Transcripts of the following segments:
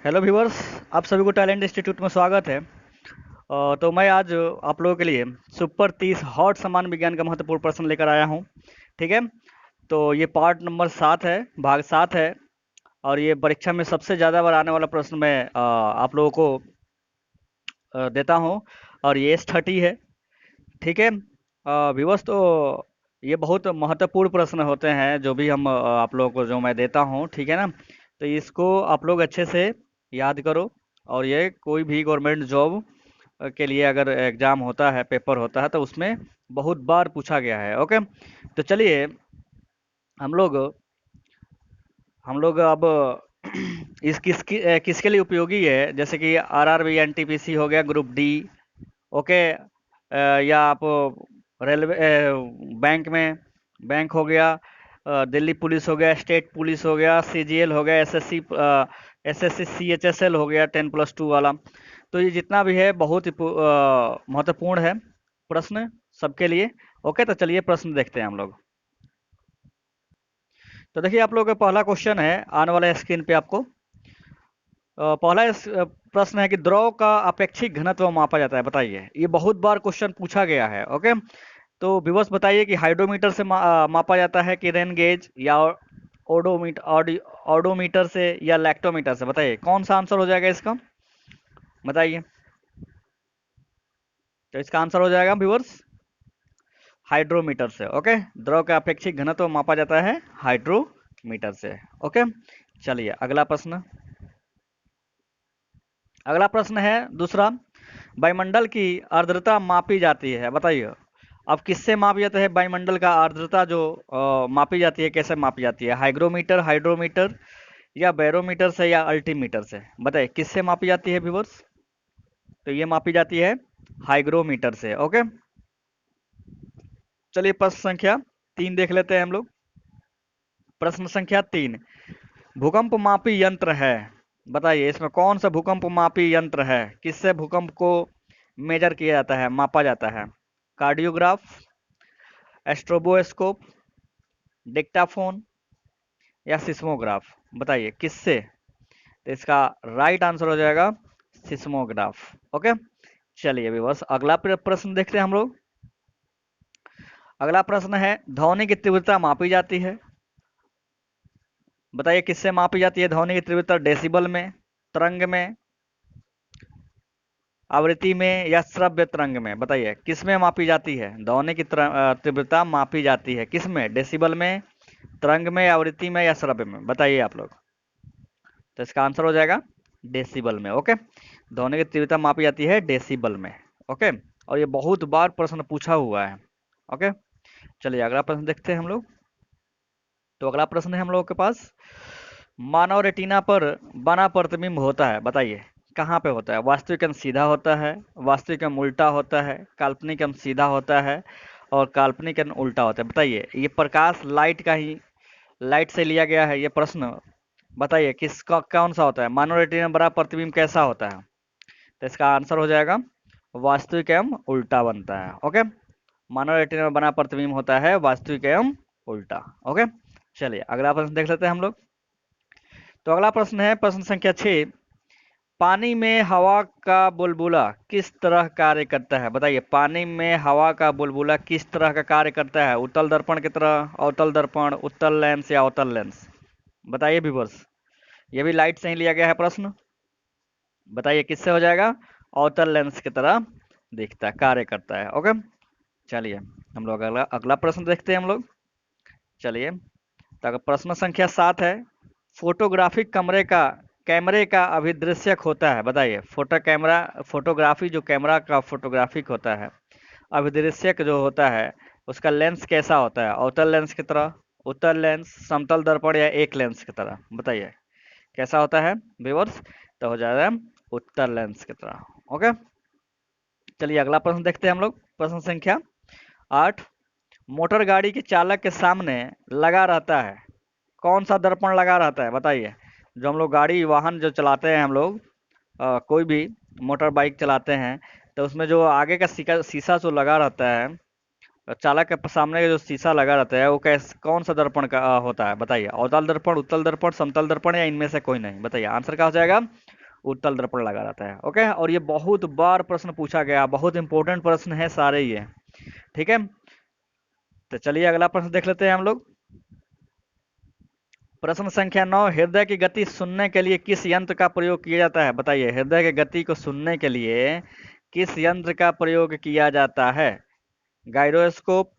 Hello viewers. आप सभी को टैलेंट इंस्टीट्यूट में स्वागत है। तो मैं आज आप लोगों के लिए सुपर 30 हॉट समान विज्ञान का महत्वपूर्ण प्रश्न लेकर आया हूं। ठीक है। तो ये पार्ट नंबर 7 है, भाग 7 है। और ये परीक्षा में सबसे ज़्यादा बार आने वाला प्रश्न मैं आप लोगों को देता हूं। और ये S30 है। ठीक है व्यूवर्स, तो ये बहुत महत्वपूर्ण प्रश्न होते हैं जो भी हम आप लोगों को जो मैं देता हूं, ठीक है ना। तो इसको आप लोग अच्छे से याद करो। और ये कोई भी गवर्नमेंट जॉब के लिए अगर एग्जाम होता है, पेपर होता है, तो उसमें बहुत बार पूछा गया है। ओके। तो चलिए हम लोग अब इस किसके लिए उपयोगी है, जैसे कि RRB NTPC हो गया, ग्रुप डी। ओके। या आप रेलवे बैंक में, बैंक हो गया, दिल्ली पुलिस हो गया, स्टेट पुलिस हो गया, CGL हो गया, SSC CHSL हो गया 10+2 वाला। तो ये जितना भी है बहुत ही महत्वपूर्ण है प्रश्न सबके लिए। ओके, तो चलिए प्रश्न देखते हैं हम लोग। तो देखिए आप लोगों का पहला क्वेश्चन है आने वाला स्क्रीन पे आपको। पहला प्रश्न है कि द्रव का अपेक्षित घनत्व मापा जाता है, बताइए। ये बहुत बार क्वेश्चन पूछा गया है। ओके। तो विवश बताइए कि हाइड्रोमीटर से मापा जाता है कि रेन गेज, या ऑडोमीटर से, या लैक्टोमीटर से। बताइए कौन सा आंसर हो जाएगा इसका, बताइए। तो इसका आंसर हो जाएगा व्यूअर्स हाइड्रोमीटर से। ओके। द्रव का अपेक्षित घनत्व मापा जाता है हाइड्रोमीटर से। ओके। चलिए अगला प्रश्न। अगला प्रश्न है दूसरा। वायुमंडल की आर्द्रता मापी जाती है, बताइए। अब किससे मापी जाता है वायुमंडल का आर्द्रता जो मापी जाती है, कैसे मापी जाती है? हाइग्रोमीटर, हाइड्रोमीटर, या बैरोमीटर से, या अल्टीमीटर से? बताइए किससे मापी जाती है व्यूअर्स। तो ये मापी जाती है हाइग्रोमीटर से। ओके। चलिए प्रश्न संख्या 3 देख लेते हैं हम लोग। प्रश्न संख्या 3, भूकंप मापी यंत्र है, बताइए इसमें कौन सा भूकंप मापी यंत्र है? किससे भूकंप को मेजर किया जाता है, मापा जाता है? कार्डियोग्राफ, एस्ट्रोबोस्कोप, डिक्टाफोन, या सिस्मोग्राफ? बताइए किससे। तो इसका राइट आंसर हो जाएगा सिस्मोग्राफ। ओके। चलिए अभी बस अगला प्रश्न देखते हैं हम लोग। अगला प्रश्न है, ध्वनि की तीव्रता मापी जाती है, बताइए किससे मापी जाती है ध्वनि की तीव्रता? डेसिबल में, तरंग में, आवृत्ति में, या श्रव्य तरंग में? बताइए किस में मापी जाती है ध्वनि की तीव्रता मापी जाती है? किस में? डेसिबल में, तरंग में, आवृत्ति में, या श्रव्य में? बताइए आप लोग। तो इसका आंसर हो जाएगा डेसिबल में। ओके। ध्वनि की तीव्रता मापी जाती है डेसिबल में। ओके। और ये बहुत बार प्रश्न पूछा हुआ है। ओके। चलिए अगला प्रश्न देखते हैं हम लोग। तो अगला प्रश्न है हम लोगों के पास, मानव रेटिना पर बना प्रतिबिंब होता है, बताइए कहाँ पे होता है? वास्तविक अंश सीधा होता है, वास्तविक अंश उल्टा होता है, काल्पनिक अंश सीधा होता है, और काल्पनिक अंश उल्टा होता है? बताइए ये प्रकाश लाइट का ही, लाइट से लिया गया है ये प्रश्न। बताइए किसका कौन सा होता है? मानव रेटिना में बड़ा प्रतिबिंब कैसा होता है? तो इसका आंसर हो जाएगा वास्तविक एवं उल्टा बनता है। ओके। मानव रेटिना में बना प्रतिबिंब होता है वास्तविक एवं उल्टा। ओके। चलिए अगला प्रश्न देख लेते हैं हम लोग। तो अगला प्रश्न है प्रश्न संख्या 6, पानी में हवा का बुलबुला किस तरह कार्य करता है? बताइए पानी में हवा का बुलबुला किस तरह का कार्य करता है? उत्तल दर्पण की तरह, अवतल दर्पण, उत्तल लेंस, या अवतल लेंस? बताइए व्यूअर्स। ये भी लाइट से ही लिया गया है प्रश्न। बताइए किससे हो जाएगा? अवतल लेंस की तरह दिखता है, कार्य करता है। ओके। चलिए हम लोग अगला अगला प्रश्न देखते हैं हम लोग। चलिए तो प्रश्न संख्या 7 है, फोटोग्राफिक कैमरे का अभिदृश्यक होता है, बताइए। फोटोग्राफी जो कैमरा का फोटोग्राफिक होता है, अभिदृश्यक जो होता है उसका लेंस कैसा होता है? अवतल लेंस की तरह, उत्तल लेंस, समतल दर्पण, या एक लेंस की तरह? बताइए कैसा होता है व्यूअर्स। तो हो जाएगा उत्तल लेंस की तरह। ओके। चलिए अगला प्रश्न देखते हैं हम लोग। प्रश्न संख्या 8, मोटर गाड़ी के चालक के सामने लगा रहता है, कौन सा दर्पण लगा रहता है? बताइए। जो हम लोग गाड़ी वाहन जो चलाते हैं हम लोग, कोई भी मोटर बाइक चलाते हैं, तो उसमें जो आगे का शीशा जो लगा रहता है, चालक के सामने का जो शीशा लगा रहता है, वो कौन सा दर्पण का होता है? बताइए। अवतल दर्पण, उत्तल दर्पण, समतल दर्पण, या इनमें से कोई नहीं? बताइए आंसर क्या हो जाएगा? उत्तल दर्पण लगा रहता है। ओके, और ये बहुत बार प्रश्न पूछा गया, बहुत इंपॉर्टेंट प्रश्न है सारे ये, ठीक है। तो चलिए अगला प्रश्न देख लेते हैं हम लोग। प्रश्न संख्या 9, हृदय की गति सुनने के लिए किस यंत्र का प्रयोग किया जाता है? बताइए, हृदय की गति को सुनने के लिए किस यंत्र का प्रयोग किया जाता है? गायरोस्कोप,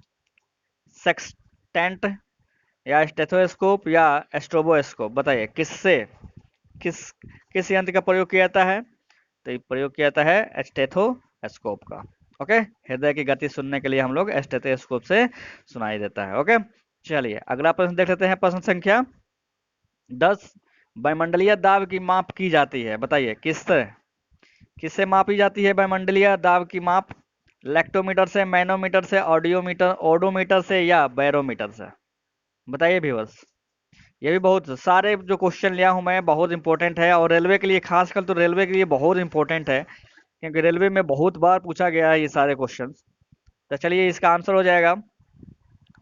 सेक्सटेंट, या स्टेथोस्कोप, या स्ट्रोबोस्कोप? बताइए किससे किस किस यंत्र का प्रयोग किया जाता है? तो ये प्रयोग किया जाता है स्टेथोस्कोप का। ओके, हृदय की गति सुनने के लिए हम लोग स्टेथोस्कोप से सुनाई देता है। ओके, चलिए अगला प्रश्न देख लेते हैं। प्रश्न संख्या 10, वायुमंडलीय दाब की माप की जाती है? बताइए किससे मापी जाती है वायुमंडलीय दाब की माप? लेक्टोमीटर से, मैनोमीटर से, ऑडियोमीटर, ओडोमीटर से, या बैरोमीटर से? बताइए व्यूअर्स। ये भी बहुत सारे जो क्वेश्चन लिया हूं मैं बहुत इंपॉर्टेंट है, और रेलवे के लिए, खासकर तो रेलवे के लिए बहुत इंपॉर्टेंट है, क्योंकि रेलवे में बहुत बार पूछा गया है ये सारे क्वेश्चन। तो चलिए इसका आंसर हो जाएगा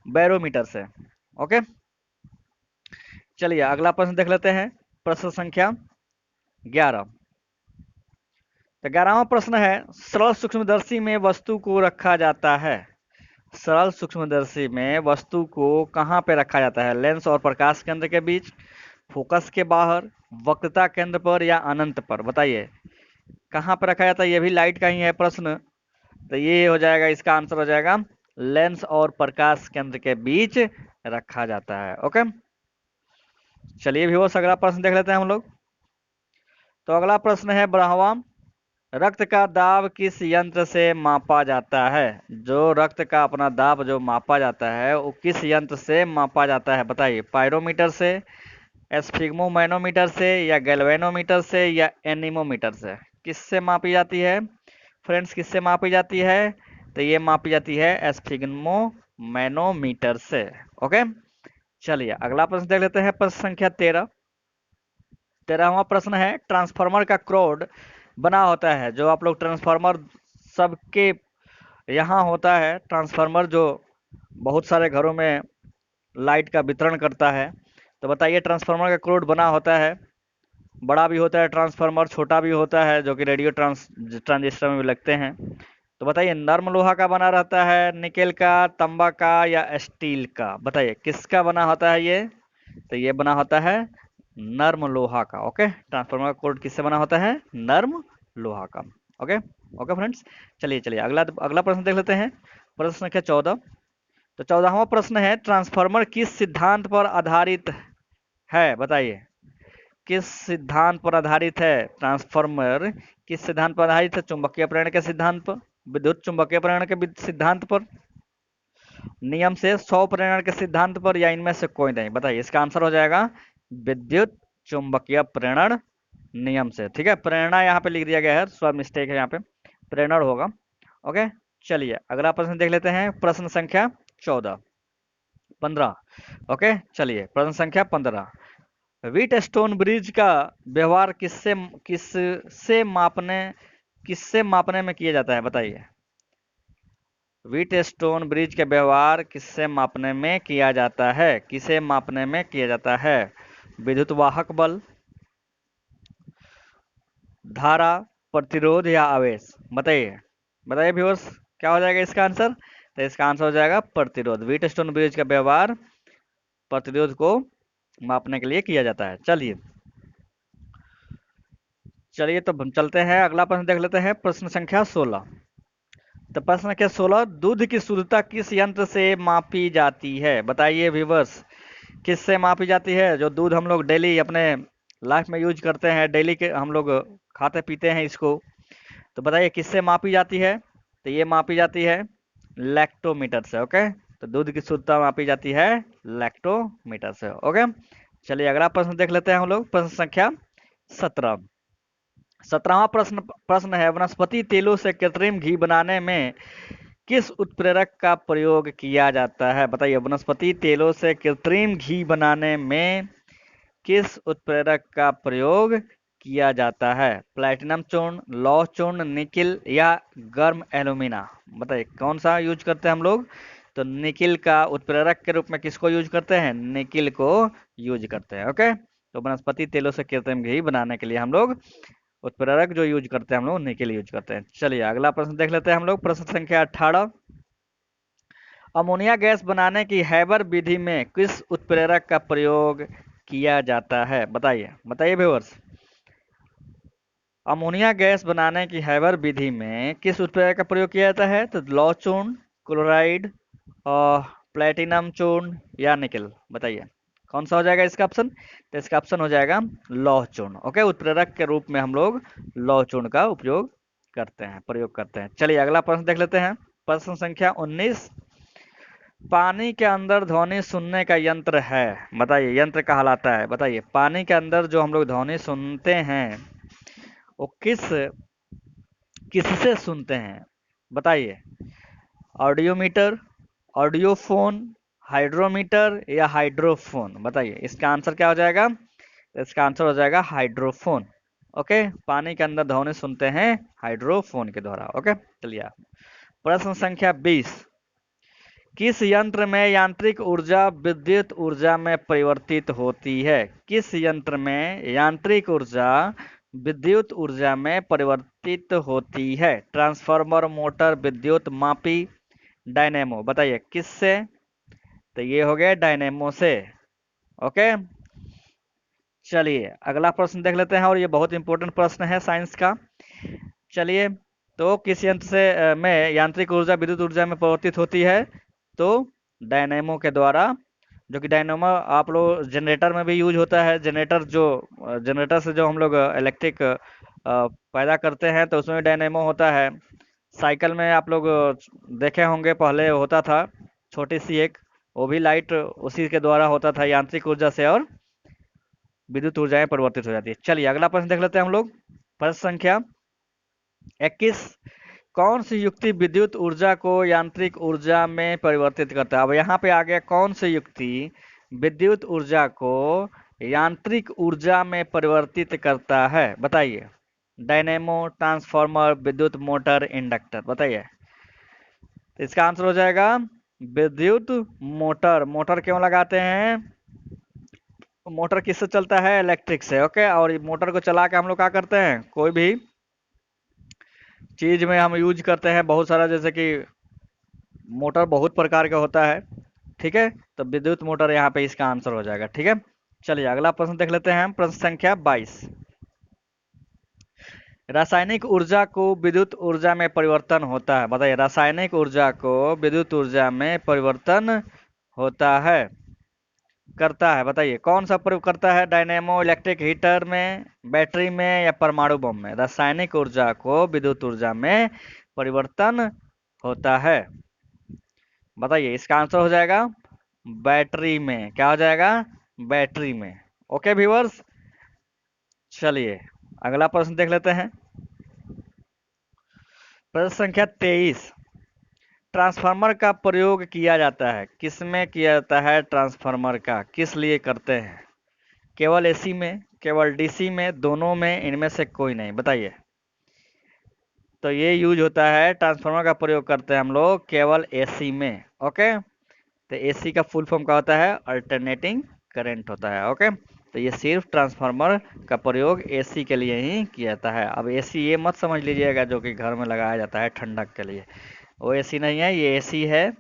बैरोमीटर से। ओके, चलिए अगला प्रश्न देख लेते हैं। प्रश्न संख्या 11। तो 11वां प्रश्न है, सरल सूक्ष्मदर्शी में वस्तु को रखा जाता है? सरल सूक्ष्मदर्शी में वस्तु को कहाँ पे रखा जाता है? लेंस और प्रकाश केंद्र के बीच, फोकस के बाहर, वक्रता केंद्र पर, या अनंत पर? बताइए कहाँ पर रखा जाता है? ये भी लाइट का ही है प्रश्न, तो ये हो जाएगा, इसका आंसर हो जाएगा लेंस और प्रकाश केंद्र के बीच रखा जाता है। ओके, चलिए व्यूअर्स अगला प्रश्न देख लेते हैं हम लोग। तो अगला प्रश्न है 12वां, रक्त का दाब किस यंत्र से मापा जाता है? जो रक्त का अपना दाब जो मापा जाता है वो किस यंत्र से मापा जाता है? बताइए, पायरोमीटर से, एस्फिग्मोमैनोमीटर से, या गैल्वेनोमीटर से, या एनीमोमीटर से? किससे मापी जाती है फ्रेंड्स? किससे मापी जाती है? तो ये मापी जाती है एस्फिग्मोमैनोमीटर से। ओके, चलिए अगला प्रश्न देख लेते हैं। प्रश्न संख्या 13। 13वां प्रश्न है, ट्रांसफार्मर का क्रोड बना होता है, जो आप लोग ट्रांसफार्मर सबके यहाँ होता है, ट्रांसफार्मर जो बहुत सारे घरों में लाइट का वितरण करता है। तो बताइए ट्रांसफार्मर का क्रोड बना होता है, बड़ा भी होता है ट्रांसफार्मर, छोटा भी होता है, जो कि रेडियो ट्रांजिस्टर में भी लगते हैं। तो बताइए नर्म लोहा का बना रहता है, निकेल का, तांबा का, या स्टील का? बताइए किसका बना होता है ये? तो ये बना होता है नर्म लोहा का। ओके, ट्रांसफार्मर का कोड किससे बना होता है? नर्म लोहा का। ओके ओके फ्रेंड्स, चलिए चलिए अगला अगला प्रश्न देख लेते हैं। प्रश्न संख्या 14। तो 14वां प्रश्न है, ट्रांसफार्मर किस सिद्धांत पर आधारित है? बताइए किस सिद्धांत पर आधारित है ट्रांसफार्मर? किस सिद्धांत पर आधारित है? चुंबकीय प्रेरण के सिद्धांत पर, विद्युत चुंबकीय प्रेरण के सिद्धांत पर, नियम से 100 प्रेरण के सिद्धांत पर, या इनमें से कोई नहीं? बताइए, इसका आंसर हो जाएगा विद्युत चुंबकीय प्रेरण नियम से। ठीक है, प्रेरणा यहाँ पे लिख दिया गया है, थोड़ा मिस्टेक है यहाँ पे, प्रेरण होगा। ओके, चलिए अगला प्रश्न देख लेते हैं। प्रश्न संख्या 15। ओके, चलिए प्रश्न संख्या 15। व्हीट स्टोन ब्रिज का व्यवहार किससे मापने में किया जाता है? बताइए व्हीट स्टोन ब्रिज का व्यवहार किससे मापने में किया जाता है? किसे मापने में किया जाता है? विद्युत वाहक बल, धारा, प्रतिरोध, या आवेश? बताइए बताइए व्यूअर्स, क्या हो जाएगा इसका आंसर? तो इसका आंसर हो जाएगा प्रतिरोध। व्हीट स्टोन ब्रिज का व्यवहार प्रतिरोध को मापने के लिए किया जाता है। चलिए चलिए तो हम चलते हैं, अगला प्रश्न देख लेते हैं। प्रश्न संख्या 16। तो प्रश्न संख्या 16, दूध की शुद्धता किस यंत्र से मापी जाती है? बताइए व्यूअर्स, किससे मापी जाती है? जो दूध हम लोग डेली अपने लाइफ में यूज करते हैं, डेली के हम लोग खाते पीते हैं इसको, तो बताइए किससे मापी जाती है? तो ये मापी जाती है लैक्टोमीटर से। ओके, तो दूध की शुद्धता मापी जाती है लैक्टोमीटर से। ओके, चलिए अगला प्रश्न देख लेते हैं हम लोग। प्रश्न संख्या 17। 17वां प्रश्न है, वनस्पति तेलों से कृत्रिम घी बनाने में किस उत्प्रेरक का प्रयोग किया जाता है? बताइए वनस्पति तेलों से कृत्रिम घी बनाने में किस उत्प्रेरक का प्रयोग किया जाता है? प्लैटिनम चूर्ण, लौह चूर्ण, निकिल, या गर्म एल्यूमिना? बताइए कौन सा यूज करते हैं हम लोग? तो निकिल का उत्प्रेरक के रूप में किसको यूज करते हैं? निकिल को यूज करते हैं। ओके, तो वनस्पति तेलों से कृत्रिम घी बनाने के लिए हम लोग उत्प्रेरक जो यूज करते हैं हम लोग उन्हीं के लिए यूज करते हैं। चलिए अगला प्रश्न देख लेते हैं हम लोग, प्रश्न संख्या 18। अमोनिया गैस बनाने की हैबर विधि में किस उत्प्रेरक का प्रयोग किया जाता है? बताइए बताइए व्यूअर्स। अमोनिया गैस बनाने की हैबर विधि में किस उत्प्रेरक का प्रयोग किया जाता है? तो लौह चूर्ण, क्लोराइड, और प्लेटिनम चूर्ण या निकल। बताइए कौन सा हो जाएगा इसका ऑप्शन? तो इसका ऑप्शन हो जाएगा लौह चूर्ण। ओके, उत्प्रेरक के रूप में हम लोग लौह चूर्ण का उपयोग करते हैं, प्रयोग करते हैं। चलिए अगला प्रश्न देख लेते हैं, प्रश्न संख्या 19। पानी के अंदर ध्वनि सुनने का यंत्र है, बताइए यंत्र कहलाता है। बताइए पानी के अंदर जो हम लोग ध्वनि सुनते हैं वो किससे सुनते हैं? बताइए, ऑडियोमीटर, ऑडियोफोन, हाइड्रोमीटर या हाइड्रोफोन? बताइए इसका आंसर क्या हो जाएगा? इसका आंसर हो जाएगा हाइड्रोफोन। ओके, पानी के अंदर ध्वनि सुनते हैं हाइड्रोफोन के द्वारा। ओके, चलिए प्रश्न संख्या 20। किस यंत्र में यांत्रिक ऊर्जा विद्युत ऊर्जा में परिवर्तित होती है? किस यंत्र में यांत्रिक ऊर्जा विद्युत ऊर्जा में परिवर्तित होती है? ट्रांसफार्मर, मोटर, विद्युत मापी, डायनेमो। बताइए किससे? तो ये हो गया डायनेमो से। ओके, चलिए अगला प्रश्न देख लेते हैं, और ये बहुत इंपॉर्टेंट प्रश्न है साइंस का। चलिए, तो किस यंत्र से में यांत्रिक ऊर्जा विद्युत ऊर्जा में परिवर्तित होती है? तो डायनेमो के द्वारा, जो कि डायनेमो आप लोग जनरेटर में भी यूज होता है। जनरेटर जनरेटर से जो हम लोग इलेक्ट्रिक पैदा करते हैं तो उसमें डायनेमो होता है। साइकिल में आप लोग देखे होंगे, पहले होता था छोटी सी एक, वो भी लाइट उसी के द्वारा होता था, यांत्रिक ऊर्जा से और विद्युत ऊर्जाएं परिवर्तित हो जाती है। चलिए अगला प्रश्न देख लेते हैं हम लोग, प्रश्न संख्या 21। कौन सी युक्ति विद्युत ऊर्जा को यांत्रिक ऊर्जा में परिवर्तित करता है? अब यहाँ पे आ गया कौन सी युक्ति विद्युत ऊर्जा को यांत्रिक ऊर्जा में परिवर्तित करता है? बताइए, डायनेमो, ट्रांसफार्मर, विद्युत मोटर, इंडक्टर। बताइए, तो इसका आंसर हो जाएगा विद्युत मोटर। मोटर क्यों लगाते हैं? मोटर किससे चलता है? इलेक्ट्रिक से। ओके, और मोटर को चला के हम लोग क्या करते हैं, कोई भी चीज में हम यूज करते हैं बहुत सारा, जैसे कि मोटर बहुत प्रकार का होता है। ठीक है, तो विद्युत मोटर यहाँ पे इसका आंसर हो जाएगा। ठीक है, चलिए अगला प्रश्न देख लेते हैं, प्रश्न संख्या 22। रासायनिक ऊर्जा को विद्युत ऊर्जा में परिवर्तन होता है। बताइए, रासायनिक ऊर्जा को विद्युत ऊर्जा में परिवर्तन होता है, करता है। बताइए कौन सा प्रयोग करता है? डायनेमो, इलेक्ट्रिक हीटर में, बैटरी में या परमाणु बम में? रासायनिक ऊर्जा को विद्युत ऊर्जा में परिवर्तन होता है। बताइए इसका आंसर हो जाएगा बैटरी में। क्या हो जाएगा? बैटरी में। ओके व्यूअर्स, चलिए अगला प्रश्न देख लेते हैं, प्रश्न संख्या 23। ट्रांसफार्मर का प्रयोग किया जाता है, किसमें किया जाता है? ट्रांसफार्मर का किस लिए करते हैं? केवल एसी में, केवल डीसी में, दोनों में, इनमें से कोई नहीं? बताइए। तो ये यूज होता है, ट्रांसफार्मर का प्रयोग करते हैं हम लोग केवल एसी में। ओके, तो एसी का फुल फॉर्म क्या होता है? अल्टरनेटिंग करंट होता है। ओके, तो ये सिर्फ ट्रांसफार्मर का प्रयोग एसी के लिए ही किया जाता है। अब एसी ये मत समझ लीजिएगा जो कि घर में लगाया जाता है ठंडक के लिए, वो एसी नहीं है, ये एसी है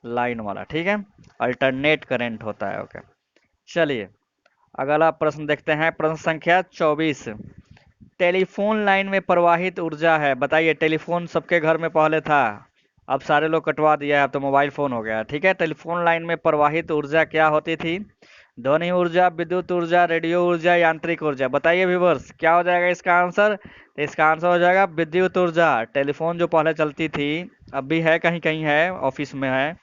लाइन वाला। ठीक है, अल्टरनेट करंट होता है। ओके, चलिए अगला प्रश्न देखते हैं, प्रश्न संख्या 24। टेलीफोन लाइन में प्रवाहित ऊर्जा है। बताइए, टेलीफोन सबके घर में पहले था, अब सारे लोग कटवा दिया है, अब तो मोबाइल फोन हो गया। ठीक है, टेलीफोन लाइन में प्रवाहित ऊर्जा क्या होती थी? ध्वनि ऊर्जा, विद्युत ऊर्जा, रेडियो ऊर्जा, यांत्रिक ऊर्जा। बताइए व्यूवर्स क्या हो जाएगा इसका आंसर? तो इसका आंसर हो जाएगा विद्युत ऊर्जा। टेलीफोन जो पहले चलती थी, अब भी है, कहीं कहीं है, ऑफिस में है,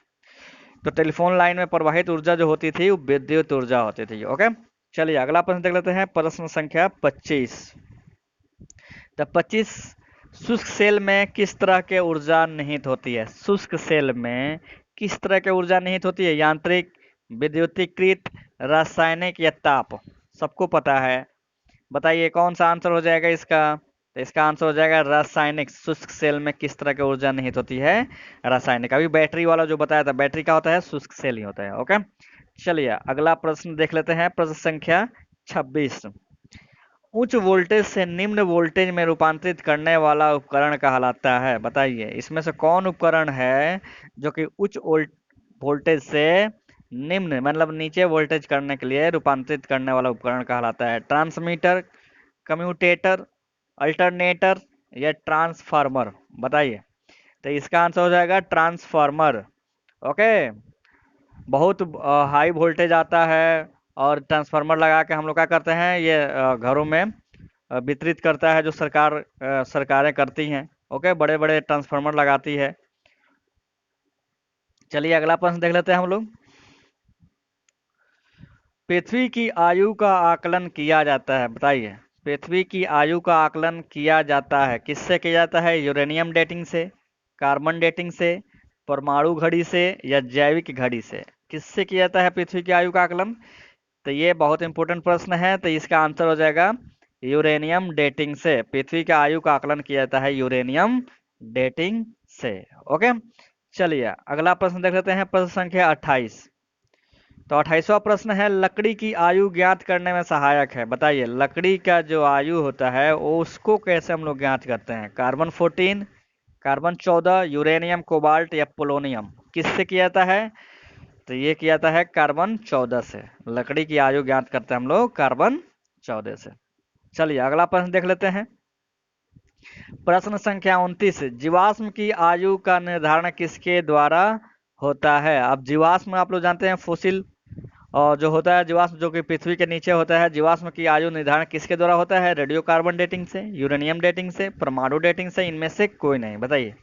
तो टेलीफोन लाइन में प्रवाहित ऊर्जा जो होती थी वो विद्युत ऊर्जा होती थी। ओके, चलिए अगला प्रश्न देख लेते हैं, प्रश्न संख्या 25। तो 25, शुष्क सेल में किस तरह के ऊर्जा निहित होती है? शुष्क सेल में किस तरह की ऊर्जा निहित होती है? यांत्रिक, विद्युतीकृत, रासायनिक या ताप? सबको पता है, बताइए कौन सा आंसर हो जाएगा इसका? तो इसका आंसर हो जाएगा रासायनिक। शुष्क सेल में किस तरह की ऊर्जा निहित होती है? रासायनिक। अभी बैटरी वाला जो बताया था, बैटरी का होता है, शुष्क सेल ही होता है। ओके, चलिए अगला प्रश्न देख लेते हैं, प्रश्न संख्या 26। उच्च वोल्टेज से निम्न वोल्टेज में रूपांतरित करने वाला उपकरण कहलाता है? बताइए, इसमें से कौन उपकरण है जो कि उच्च वोल्टेज से निम्न मतलब नीचे वोल्टेज करने के लिए रूपांतरित करने वाला उपकरण कहलाता है? ट्रांसमीटर, कम्यूटेटर, अल्टरनेटर या ट्रांसफार्मर? बताइए। तो इसका आंसर हो जाएगा ट्रांसफार्मर। ओके, बहुत हाई वोल्टेज आता है और ट्रांसफार्मर लगा के हम लोग क्या करते हैं, ये घरों में वितरित करता है, जो सरकारें करती हैं। ओके, बड़े बड़े ट्रांसफार्मर लगाती है। चलिए अगला प्रश्न देख लेते हैं हम लोग। पृथ्वी की आयु का आकलन किया जाता है? बताइए, पृथ्वी की आयु का आकलन किया जाता है किससे किया जाता है? यूरेनियम डेटिंग से, कार्बन डेटिंग से, परमाणु घड़ी से या जैविक घड़ी से? किससे किया जाता है पृथ्वी की आयु का आकलन? तो ये बहुत इंपॉर्टेंट प्रश्न है, तो इसका आंसर हो जाएगा यूरेनियम डेटिंग से। पृथ्वी का आयु का आकलन किया जाता है यूरेनियम डेटिंग से। ओके, चलिए अगला प्रश्न देख लेते हैं, प्रश्न संख्या 28। तो 28वां प्रश्न है, लकड़ी की आयु ज्ञात करने में सहायक है? बताइए, लकड़ी का जो आयु होता है वो उसको कैसे हम लोग ज्ञात करते हैं? कार्बन 14, कार्बन 14, यूरेनियम, कोबाल्ट या पोलोनियम? किससे किया जाता है? तो ये किया जाता है कार्बन 14 से। लकड़ी की आयु ज्ञात करते हैं हम लोग कार्बन 14 से। चलिए अगला प्रश्न देख लेते हैं, प्रश्न संख्या 29। जीवाश्म की आयु का निर्धारण किसके द्वारा होता है? अब जीवाश्म आप लोग जानते हैं फॉसिल और जो होता है जीवाश्म जो कि पृथ्वी के नीचे होता है, जीवाश्म की आयु निर्धारण किसके द्वारा होता है? रेडियो कार्बन डेटिंग से, यूरेनियम डेटिंग से, परमाणु डेटिंग से? इनमें से कोई नहीं। बताइए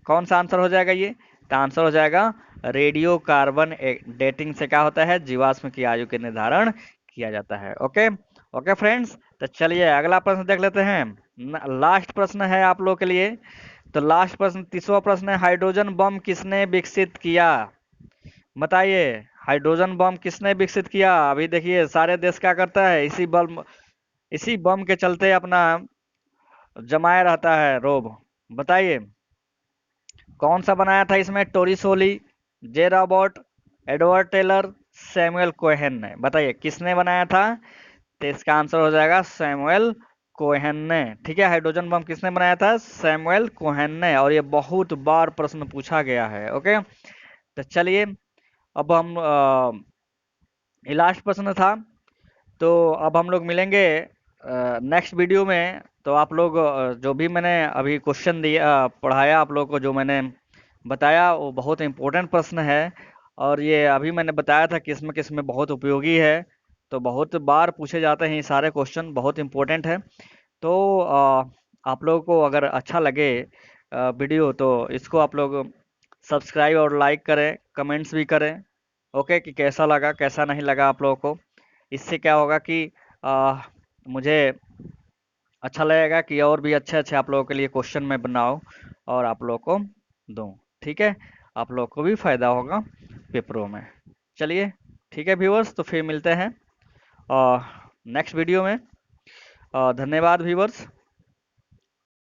कौन सा आंसर हो जाएगा ये? तो आंसर हो जाएगा रेडियो कार्बन डेटिंग से क्या होता है? जीवाश्म की आयु के निर्धारण किया जाता है। ओके ओके फ्रेंड्स, तो चलिए अगला प्रश्न देख लेते हैं। लास्ट प्रश्न है आप लोग के लिए। तो लास्ट प्रश्न 30वां प्रश्न है, हाइड्रोजन बम किसने विकसित किया? बताइए, हाइड्रोजन बम किसने विकसित किया? अभी देखिए सारे देश क्या करता है, इसी बम के चलते अपना जमाए रहता है रोब। बताइए कौन सा बनाया था इसमें? Torricelli, J Robert, Edward Teller, Samuel Cohen ने? बताइए किसने बनाया था? तो इसका आंसर हो जाएगा सैमुअल कोहेन ने। ठीक है, हाइड्रोजन बम किसने बनाया था? सैमुअल कोहेन ने। और ये बहुत बार प्रश्न पूछा गया है। ओके, तो चलिए अब हम ये लास्ट प्रश्न था, तो अब हम लोग मिलेंगे नेक्स्ट वीडियो में। तो आप लोग जो भी मैंने अभी क्वेश्चन दिया पढ़ाया आप लोग को, जो मैंने बताया वो बहुत इम्पोर्टेंट प्रश्न है। और ये अभी मैंने बताया था किस में बहुत उपयोगी है। तो बहुत बार पूछे जाते हैं ये सारे क्वेश्चन, बहुत इम्पोर्टेंट है। तो आप लोगों को अगर अच्छा लगे वीडियो, तो इसको आप लोग सब्सक्राइब और लाइक करें, कमेंट्स भी करें। ओके, कि कैसा लगा कैसा नहीं लगा आप लोगों को। इससे क्या होगा कि मुझे अच्छा लगेगा कि और भी अच्छे अच्छे आप लोगों के लिए क्वेश्चन मैं बनाऊं और आप लोगों को दूं। ठीक है, आप लोगों को भी फायदा होगा पेपरों में। चलिए ठीक है व्यूअर्स, तो फिर मिलते हैं नेक्स्ट वीडियो में। धन्यवाद व्यूअर्स।